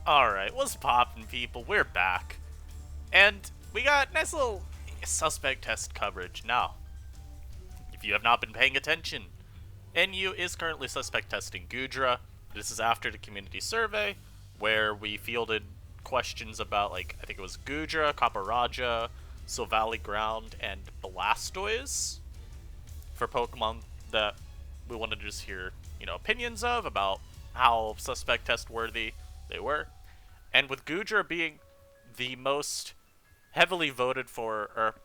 Alright, what's poppin', people? We're back. And we got nice little suspect test coverage. Now, if you have not been paying attention, NU is currently suspect testing Goodra. This is after the community survey, where we fielded questions about, like, I think it was Goodra, Kaparaja, Silvally Ground, and Blastoise for Pokemon that we wanted to just hear, opinions of about how suspect test worthy they were. And with Goodra being the most heavily voted for, or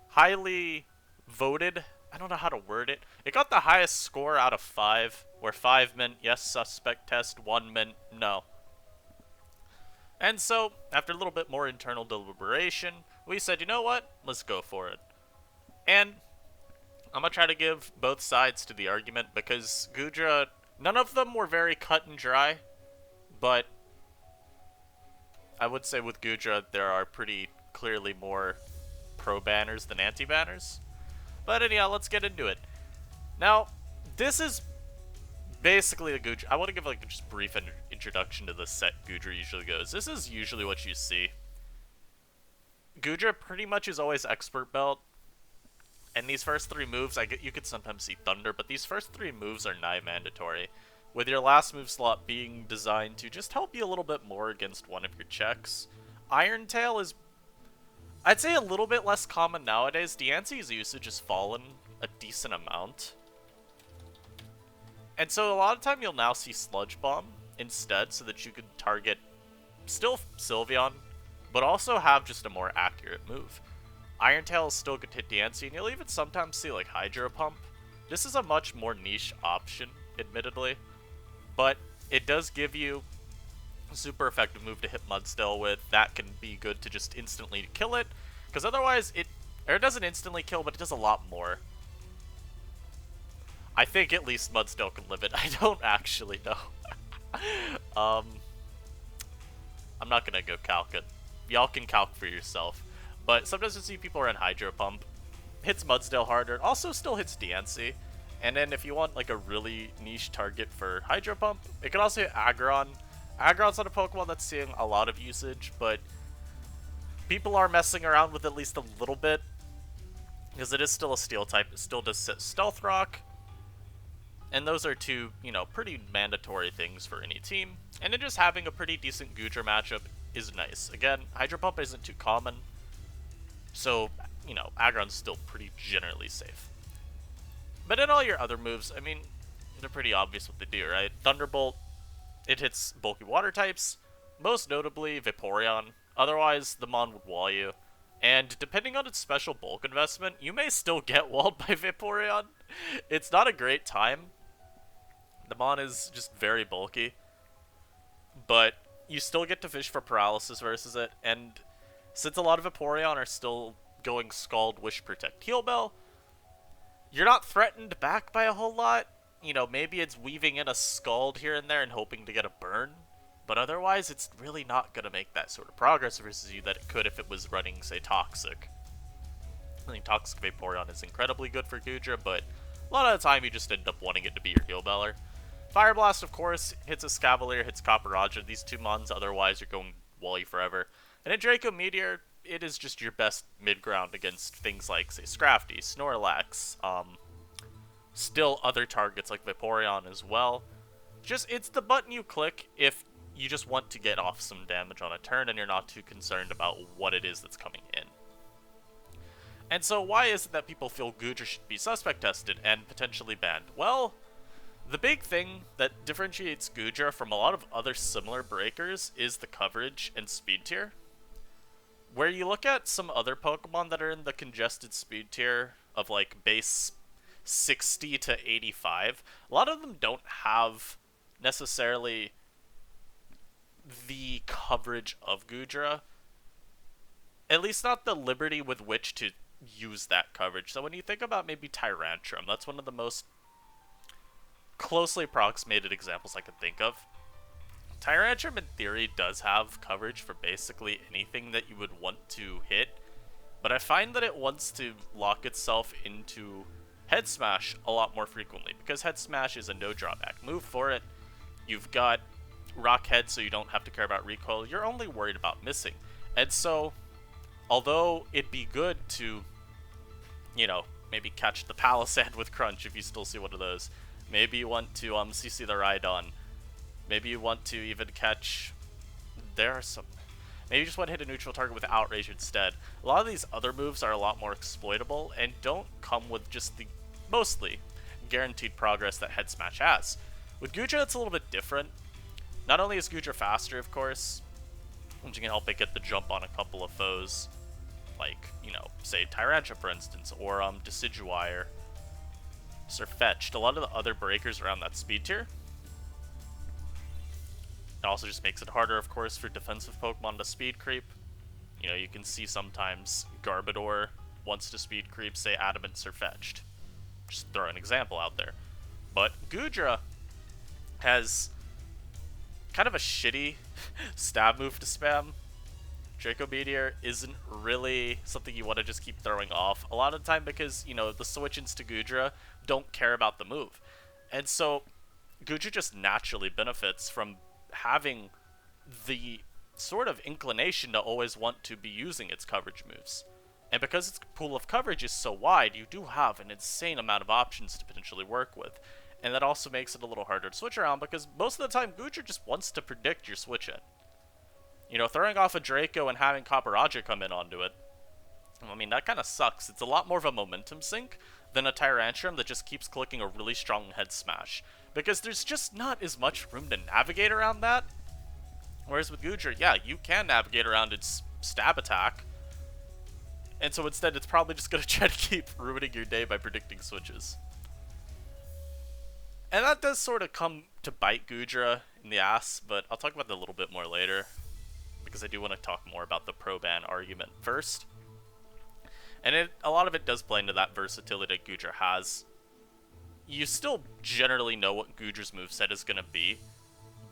highly voted, I don't know how to word it. It got the highest score out of 5, where 5 meant yes, suspect test, 1 meant no. And so, after a little bit more internal deliberation, we said, you know what? Let's go for it. And I'm gonna try to give both sides to the argument, because Goodra, none of them were very cut and dry, but I would say with Goodra, there are pretty clearly more pro-banners than anti-banners. But anyhow, let's get into it. Now, this is basically a Goodra. I want to give like a just brief introduction to the set Goodra usually goes. This is usually what you see. Goodra pretty much is always Expert Belt. And these first 3 moves, you could sometimes see Thunder, but these first 3 moves are nigh mandatory, with your last move slot being designed to just help you a little bit more against one of your checks. Iron Tail is, I'd say, a little bit less common nowadays. Diancie's usage has fallen a decent amount. And so a lot of time you'll now see Sludge Bomb instead, so that you could target still Sylveon, but also have just a more accurate move. Iron Tail is still good to hit Diancie, and you'll even sometimes see like Hydro Pump. This is a much more niche option, admittedly, but it does give you a super effective move to hit Mudstill with. That can be good to just instantly kill it, because otherwise it doesn't instantly kill, but it does a lot more. I think at least Mudstill can live it. I don't actually know. I'm not gonna go calc it. Y'all can calc for yourself. But sometimes you see people run Hydro Pump, hits Mudstill harder, and also still hits Diancie. And then if you want like a really niche target for Hydro Pump, it can also hit Aggron. Aggron's not a Pokemon that's seeing a lot of usage, but people are messing around with at least a little bit, because it is still a Steel type. It still does sit Stealth Rock. And those are 2, pretty mandatory things for any team. And then just having a pretty decent Goodra matchup is nice. Again, Hydro Pump isn't too common, so, Aggron's still pretty generally safe. But in all your other moves, I mean, they're pretty obvious what they do, right? Thunderbolt, it hits bulky water types, most notably Vaporeon. Otherwise, the Mon would wall you. And depending on its special bulk investment, you may still get walled by Vaporeon. It's not a great time. The Mon is just very bulky, but you still get to fish for paralysis versus it, and since a lot of Vaporeon are still going Scald, Wish, Protect, Heal Bell, you're not threatened back by a whole lot. Maybe it's weaving in a Scald here and there and hoping to get a burn, but otherwise it's really not going to make that sort of progress versus you that it could if it was running, say, Toxic. I think Toxic Vaporeon is incredibly good for Goodra, but a lot of the time you just end up wanting it to be your Heal Beller. Fire Blast, of course, hits a Scavalier, hits Kaparaja. These 2 Mons, otherwise you're going Wally forever. And in Draco Meteor, it is just your best mid-ground against things like, say, Scrafty, Snorlax, still other targets like Vaporeon as well. It's the button you click if you just want to get off some damage on a turn and you're not too concerned about what it is that's coming in. And so why is it that people feel Goodra should be suspect tested and potentially banned? Well, the big thing that differentiates Goodra from a lot of other similar breakers is the coverage and speed tier. Where you look at some other Pokemon that are in the congested speed tier of like base 60 to 85, a lot of them don't have necessarily the coverage of Goodra. At least not the liberty with which to use that coverage. So when you think about maybe Tyrantrum, that's one of the most closely approximated examples I can think of. Tyrantrum in theory does have coverage for basically anything that you would want to hit, but I find that it wants to lock itself into Head Smash a lot more frequently, because Head Smash is a no drawback move for it. You've got rock head so you don't have to care about recoil, you're only worried about missing. And so, although it'd be good to, you know, maybe catch the Palisade with Crunch if you still see one of those. Maybe you want to CC the Rhydon. Maybe you want to even catch... There are some... Maybe you just want to hit a neutral target with Outrage instead. A lot of these other moves are a lot more exploitable and don't come with just the, mostly, guaranteed progress that Head Smash has. With Goodra, it's a little bit different. Not only is Goodra faster, of course, which can help it get the jump on a couple of foes, like, you know, say Tyrantrum, for instance, or Decidueye, or Sirfetch'd. A lot of the other breakers around that speed tier. It also just makes it harder, of course, for defensive Pokemon to speed creep. You know, you can see sometimes Garbodor wants to speed creep, say Adamant Sirfetch'd. Just throw an example out there. But Goodra has kind of a shitty stab move to spam. Draco Meteor isn't really something you want to just keep throwing off a lot of the time because, you know, the switch-ins to Goodra don't care about the move. And so Goodra just naturally benefits from having the sort of inclination to always want to be using its coverage moves. And because its pool of coverage is so wide, you do have an insane amount of options to potentially work with. And that also makes it a little harder to switch around because most of the time Goodra just wants to predict your switch in. You know, throwing off a Draco and having Copperajah come in onto it, I mean, that kind of sucks. It's a lot more of a momentum sink than a Tyrantrum that just keeps clicking a really strong head smash. Because there's just not as much room to navigate around that. Whereas with Goodra, yeah, you can navigate around its stab attack. And so instead, it's probably just going to try to keep ruining your day by predicting switches. And that does sort of come to bite Goodra in the ass, but I'll talk about that a little bit more later. Because I do want to talk more about the pro-ban argument first. And a lot of it does play into that versatility that Goodra has. You still generally know what Goodra's moveset is going to be,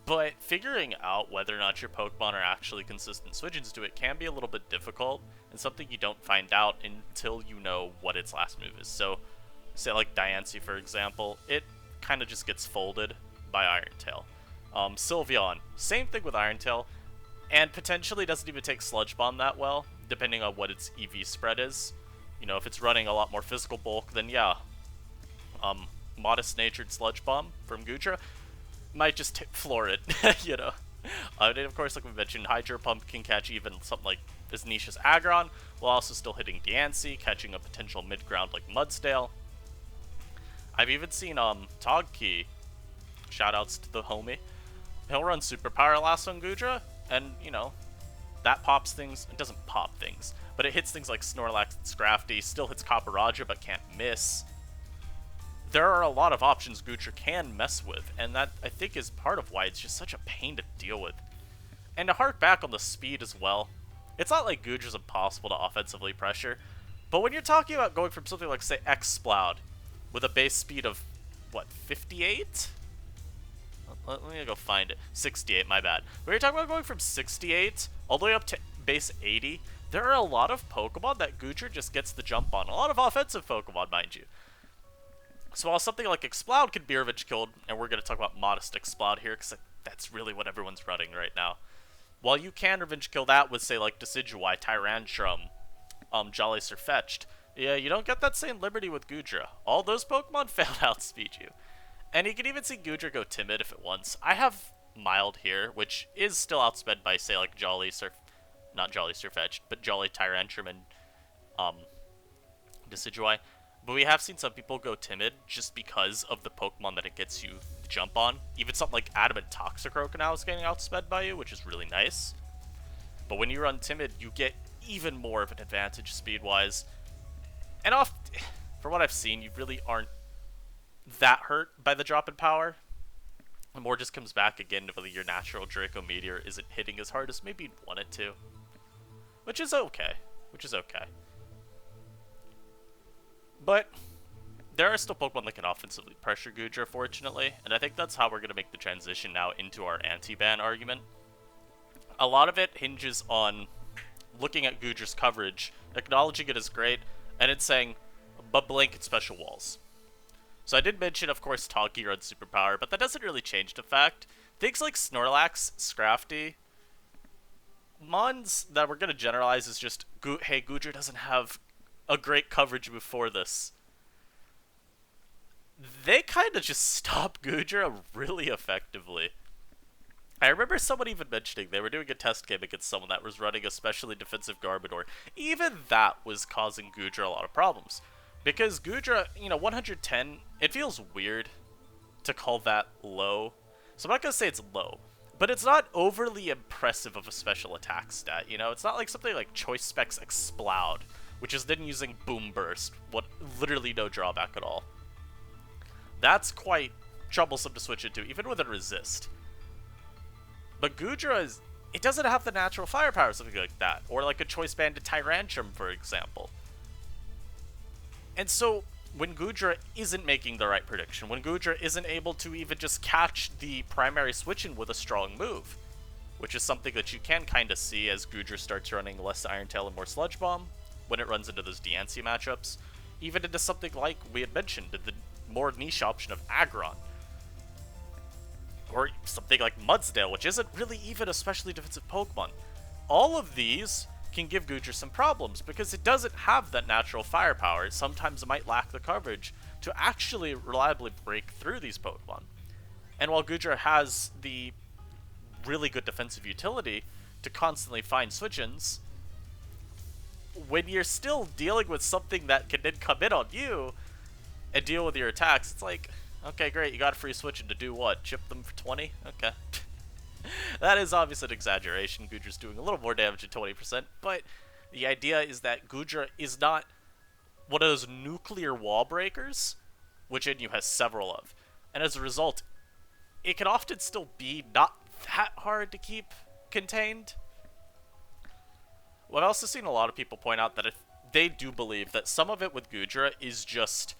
but figuring out whether or not your Pokemon are actually consistent switch-ins to it can be a little bit difficult, and something you don't find out until you know what its last move is. So, say like Diancie, for example, it kind of just gets folded by Iron Tail. Sylveon, same thing with Iron Tail, and potentially doesn't even take Sludge Bomb that well, depending on what its EV spread is. You know, if it's running a lot more physical bulk, then yeah, modest-natured Sludge Bomb from Goodra might just floor it, you know. And of course, like we mentioned, Hydro Pump can catch even something like as niche as Aggron, while also still hitting Diancie, catching a potential mid-ground like Mudsdale. I've even seen Togkey, shoutouts to the homie, he'll run Superpower Last on Goodra, and, you know, that pops things. It doesn't pop things, but it hits things like Snorlax and Scrafty, still hits Copperajah but can't miss. There are a lot of options Goodra can mess with, and that, I think, is part of why it's just such a pain to deal with. And to hark back on the speed as well, it's not like Goodra's impossible to offensively pressure, but when you're talking about going from something like, say, X-Sploud, with a base speed of, what, 58? Let me go find it. 68, my bad. When you're talking about going from 68 all the way up to base 80, there are a lot of Pokemon that Goodra just gets the jump on. A lot of offensive Pokemon, mind you. So while something like Exploud could be revenge killed, and we're going to talk about modest Exploud here, because that's really what everyone's running right now. While you can revenge kill that with, say, like Decidueye, Tyrantrum, Jolly Sirfetch'd, yeah, you don't get that same liberty with Goodra. All those Pokemon fail to outspeed you. And you can even see Goodra go Timid if it wants. I have Mild here, which is still outsped by, say, like not Jolly Sirfetch'd, but Jolly Tyrantrum and Decidueye. But we have seen some people go Timid just because of the Pokemon that it gets you the jump on. Even something like Adamant Toxicroak now is getting outsped by you, which is really nice. But when you run Timid, you get even more of an advantage speed-wise. And for what I've seen, you really aren't that hurt by the drop in power. It more just comes back again to whether your natural Draco Meteor isn't hitting as hard as maybe you'd want it to. Which is okay. But there are still Pokemon that can offensively pressure Goodra, fortunately, and I think that's how we're going to make the transition now into our anti-ban argument. A lot of it hinges on looking at Goodra's coverage, acknowledging it as great, and it's saying, but blanket special walls. So I did mention, of course, Togkey runs Superpower, but that doesn't really change the fact Things like Snorlax, Scrafty, Mons that we're going to generalize is just, hey, Goodra doesn't have a great coverage before this. They kind of just stop Goodra really effectively. I remember someone even mentioning they were doing a test game against someone that was running especially defensive Garbodor. Even that was causing Goodra a lot of problems. Because Goodra, 110, it feels weird to call that low. So I'm not going to say it's low, but it's not overly impressive of a special attack stat, It's not like something like Choice Specs Explode, which is then using Boom Burst, what literally no drawback at all. That's quite troublesome to switch into, even with a Resist. But Goodra it doesn't have the natural firepower, something like that, or like a Choice Banded Tyrantrum, for example. And so, when Goodra isn't making the right prediction, when Goodra isn't able to even just catch the primary switch-in with a strong move, which is something that you can kind of see as Goodra starts running less Iron Tail and more Sludge Bomb, when it runs into those Diancie matchups, even into something like we had mentioned, the more niche option of Aggron. Or something like Mudsdale, which isn't really even a specially defensive Pokemon. All of these can give Goodra some problems, because it doesn't have that natural firepower. Sometimes it might lack the coverage to actually reliably break through these Pokemon. And while Goodra has the really good defensive utility to constantly find switch-ins, when you're still dealing with something that can then come in on you and deal with your attacks, it's like, okay, great, you got a free switch-in to do what? Chip them for 20? Okay. That is obviously an exaggeration. Goodra's doing a little more damage at 20%, but the idea is that Goodra is not one of those nuclear wall breakers, which Inyu has several of. And as a result, it can often still be not that hard to keep contained. Well, I've also seen a lot of people point out that if they do believe that some of it with Goodra is just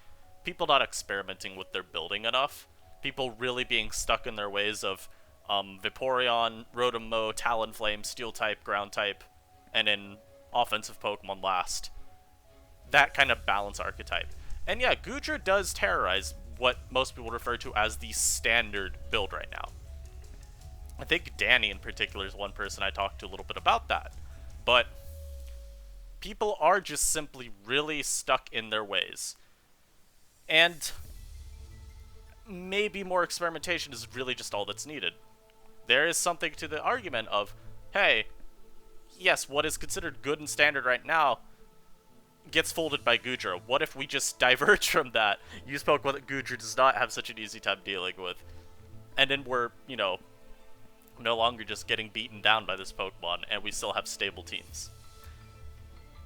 people not experimenting with their building enough. People really being stuck in their ways of Vaporeon, Rotom-Mow, Talonflame, Steel-type, Ground-type, and then offensive Pokemon last. That kind of balance archetype. And yeah, Goodra does terrorize what most people refer to as the standard build right now. I think Danny in particular is one person I talked to a little bit about that. But people are just simply really stuck in their ways. And maybe more experimentation is really just all that's needed. There is something to the argument of, hey, yes, what is considered good and standard right now gets folded by Goodra. What if we just diverge from that, use Pokemon that Goodra does not have such an easy time dealing with, and then we're, no longer just getting beaten down by this Pokemon, and we still have stable teams.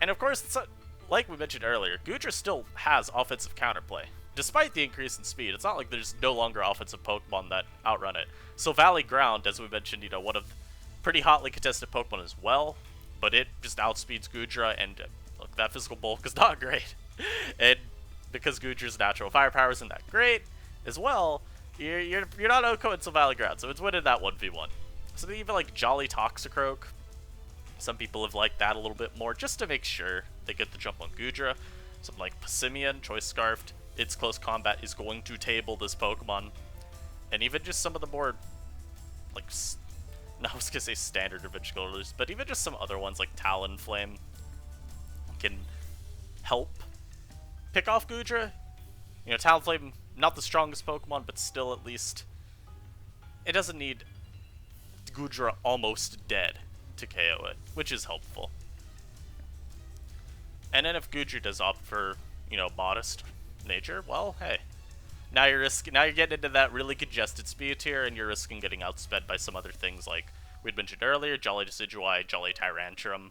And of course, it's like we mentioned earlier, Goodra still has offensive counterplay. Despite the increase in speed, it's not like there's no longer offensive Pokemon that outrun it. So Valley Ground, as we mentioned, one of pretty hotly contested Pokemon as well, but it just outspeeds Goodra, and look, that physical bulk is not great. And because Goodra's natural firepower isn't that great as well, you're not OHKO until Valley Ground, so it's winning that 1v1. So even like Jolly Toxicroak, some people have liked that a little bit more, just to make sure they get the jump on Goodra. Something like Passimian, Choice Scarfed, its close combat is going to table this Pokemon. And even just some of the more, like, I was gonna say standard Revenge Colors, but even just some other ones like Talonflame can help pick off Goodra. Talonflame, not the strongest Pokemon, but still at least, it doesn't need Goodra almost dead to KO it, which is helpful. And then if Goodra does opt for, modest nature, well, hey. Now you're getting into that really congested speed tier, and you're risking getting outsped by some other things like we'd mentioned earlier, Jolly Decidueye, Jolly Tyrantrum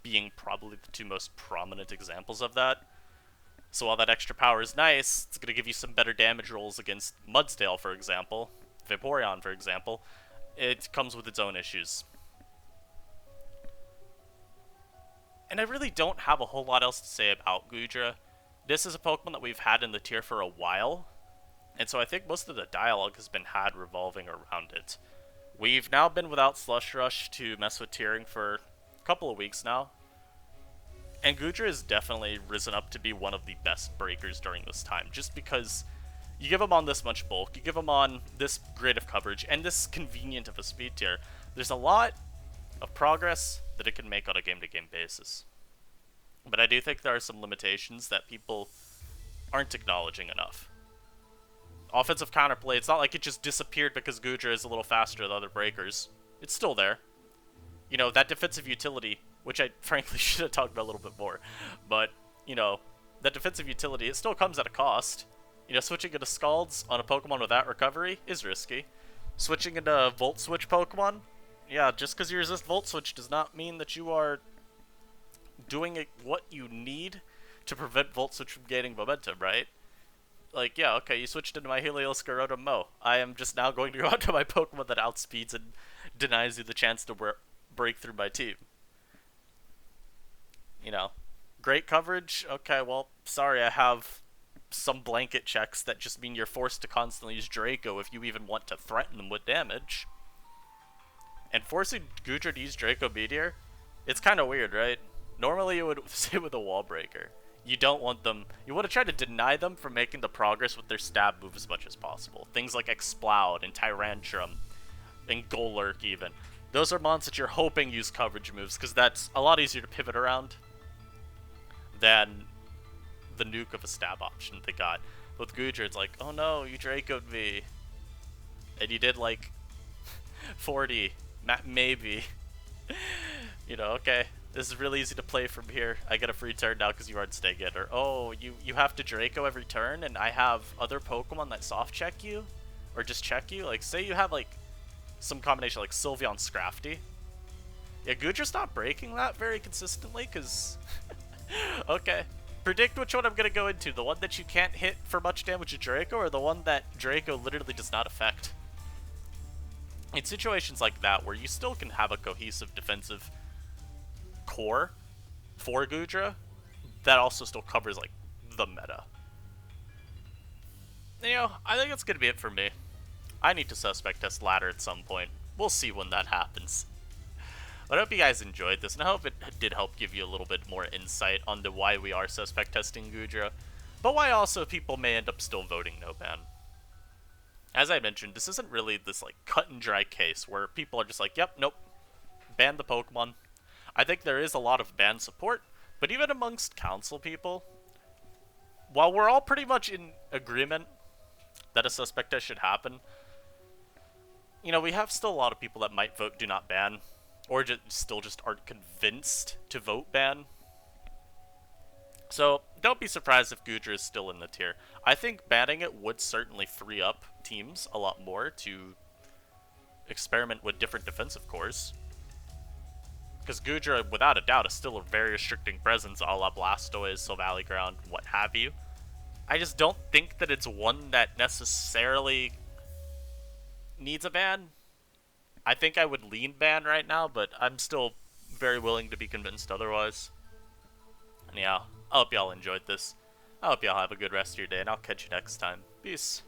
being probably the two most prominent examples of that. So while that extra power is nice, it's going to give you some better damage rolls against Mudsdale, for example, Vaporeon, for example. It comes with its own issues. And I really don't have a whole lot else to say about Goodra. This is a Pokemon that we've had in the tier for a while, and so I think most of the dialogue has been had revolving around it. We've now been without Slush Rush to mess with tiering for a couple of weeks now, and Goodra has definitely risen up to be one of the best breakers during this time, just because You give them on this much bulk, you give them on this great of coverage, and this convenient of a speed tier. There's a lot of progress that it can make on a game-to-game basis. But I do think there are some limitations that people aren't acknowledging enough. Offensive counterplay, it's not like it just disappeared because Goodra is a little faster than other breakers. It's still there. You know, that defensive utility, which I frankly should have talked about a little bit more, but, you know, that defensive utility, it still comes at a cost. You know, switching into Scalds on a Pokemon without recovery is risky. Switching into Volt Switch Pokemon, yeah, just because you resist Volt Switch does not mean that you are doing what you need to prevent Volt Switch from gaining momentum, right? Like, yeah, okay, you switched into my Helios Gyarados Mo. I am just now going to go out to my Pokemon that outspeeds and denies you the chance to break through my team. You know, great coverage. Okay, well, sorry, I have some blanket checks that just mean you're forced to constantly use Draco if you even want to threaten them with damage. And forcing Goodra to use Draco Meteor, it's kind of weird, right? Normally you would say with a Wall Breaker. You don't want them, you want to try to deny them from making the progress with their stab move as much as possible. Things like Exploud and Tyrantrum and Golurk even. Those are mons that you're hoping use coverage moves because that's a lot easier to pivot around than the nuke of a stab option they got. With Goodra, it's like, oh no, you Draco'd me. And you did like 40, maybe. You know, okay, this is really easy to play from here. I get a free turn now because you aren't staying in. Or, oh, you have to Draco every turn and I have other Pokemon that soft check you? Or just check you? Like, say you have like some combination like Sylveon Scrafty. Yeah, Goodra's not breaking that very consistently because... okay. Predict which one I'm going to go into. The one that you can't hit for much damage to Draco, or the one that Draco literally does not affect? In situations like that, where you still can have a cohesive defensive core for Goodra, that also still covers, like, the meta. You know, I think that's going to be it for me. I need to suspect test ladder at some point. We'll see when that happens. But I hope you guys enjoyed this, and I hope it did help give you a little bit more insight onto why we are suspect testing Goodra, but why also people may end up still voting no ban. As I mentioned, this isn't really this like cut and dry case where people are just like, yep, nope, ban the Pokemon. I think there is a lot of ban support, but even amongst council people, while we're all pretty much in agreement that a suspect test should happen, you know, we have still a lot of people that might vote do not ban, or still just aren't convinced to vote ban. So, don't be surprised if Goodra is still in the tier. I think banning it would certainly free up teams a lot more to experiment with different defensive cores. Because Goodra, without a doubt, is still a very restricting presence a la Blastoise, Silvally Ground, what have you. I just don't think that it's one that necessarily needs a ban. I think I would lean ban right now, but I'm still very willing to be convinced otherwise. And yeah, I hope y'all enjoyed this. I hope y'all have a good rest of your day, and I'll catch you next time. Peace.